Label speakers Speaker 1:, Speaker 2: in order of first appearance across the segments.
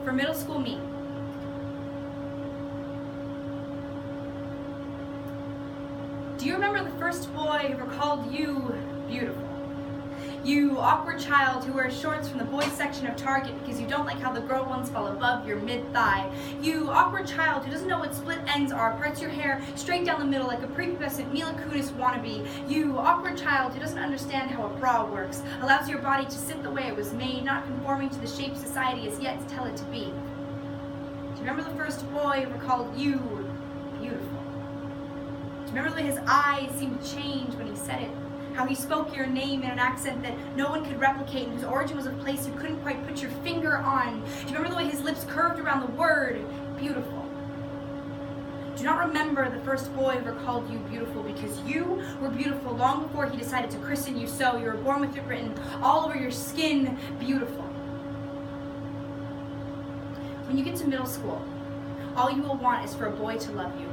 Speaker 1: for middle school me. Do you remember the first boy who ever called you beautiful? You awkward child who wears shorts from the boys section of Target because you don't like how the girl ones fall above your mid-thigh. You awkward child who doesn't know what split ends are, parts your hair straight down the middle like a prepubescent Mila Kunis wannabe. You awkward child who doesn't understand how a bra works, allows your body to sit the way it was made, not conforming to the shape society has yet to tell it to be. Do you remember the first boy who ever called you beautiful? Do you remember the way his eyes seemed to change when he said it? How he spoke your name in an accent that no one could replicate and whose origin was a place you couldn't quite put your finger on. Do you remember the way his lips curved around the word beautiful? Do you not remember the first boy who ever called you beautiful because you were beautiful long before he decided to christen you so? You were born with it written all over your skin, beautiful. When you get to middle school, all you will want is for a boy to love you.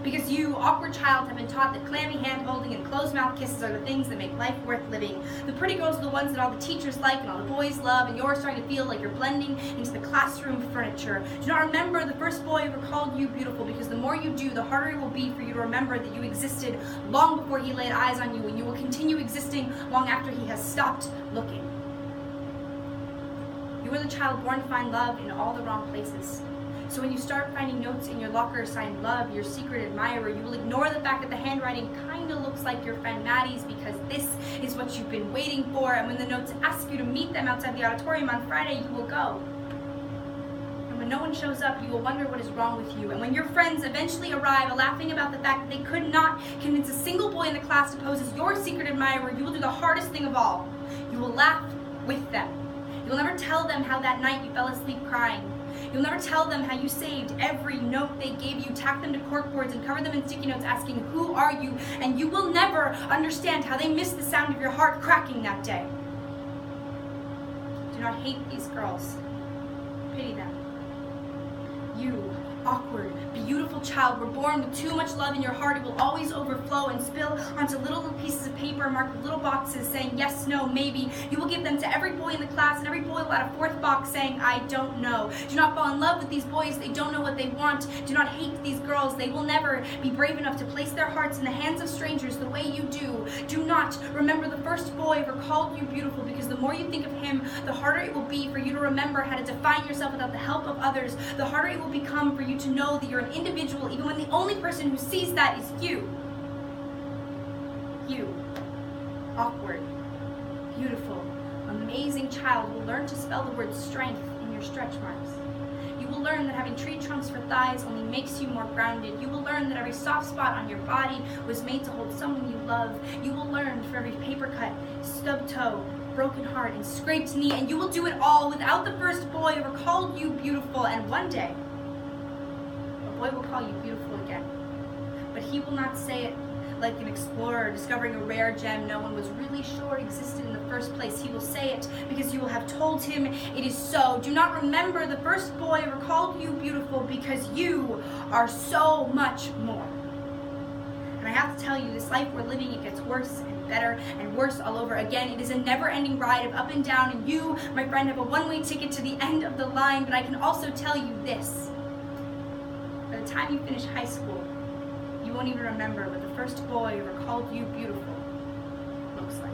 Speaker 1: Because you, awkward child, have been taught that clammy hand-holding and closed-mouth kisses are the things that make life worth living. The pretty girls are the ones that all the teachers like and all the boys love, and you're starting to feel like you're blending into the classroom furniture. Do not remember the first boy ever called you beautiful, because the more you do, the harder it will be for you to remember that you existed long before he laid eyes on you, and you will continue existing long after he has stopped looking. You are the child born to find love in all the wrong places. So when you start finding notes in your locker signed love, your secret admirer, you will ignore the fact that the handwriting kind of looks like your friend Maddie's because this is what you've been waiting for, and when the notes ask you to meet them outside the auditorium on Friday, you will go. And when no one shows up, you will wonder what is wrong with you. And when your friends eventually arrive, laughing about the fact that they could not convince a single boy in the class to pose as your secret admirer, you will do the hardest thing of all. You will laugh with them. You will never tell them how that night you fell asleep crying. You'll never tell them how you saved every note they gave you, tacked them to corkboards, and covered them in sticky notes asking, "Who are you?" And you will never understand how they missed the sound of your heart cracking that day. Do not hate these girls. Pity them. You, awkward, beautiful child, were born with too much love in your heart. It will always overflow and spill onto little pieces of paper marked with little boxes saying yes, no, maybe. You will give them to every boy in the class, and every boy will add a fourth box saying, "I don't know." Do not fall in love with these boys. They don't know what they want. Do not hate these girls. They will never be brave enough to place their hearts in the hands of strangers the way you do. Do not remember the first boy ever called you beautiful, because the more you think of him, the harder it will be for you to remember how to define yourself without the help of others. The harder it will become for you to know that you're an individual, even when the only person who sees that is you. You, awkward, beautiful, amazing child, will learn to spell the word strength in your stretch marks. You will learn that having tree trunks for thighs only makes you more grounded. You will learn that every soft spot on your body was made to hold someone you love. You will learn for every paper cut, stubbed toe, broken heart, and scraped knee, and you will do it all without the first boy ever called you beautiful. And one day, a boy will call you beautiful again. But he will not say it like an explorer discovering a rare gem no one was really sure existed in the first place. He will say it because you will have told him it is so. Do not remember the first boy ever called you beautiful, because you are so much more. And I have to tell you, this life we're living, it gets worse and better and worse all over again. It is a never-ending ride of up and down, and you, my friend, have a one-way ticket to the end of the line. But I can also tell you this. By the time you finish high school, you won't even remember what the first boy ever called you beautiful looks like.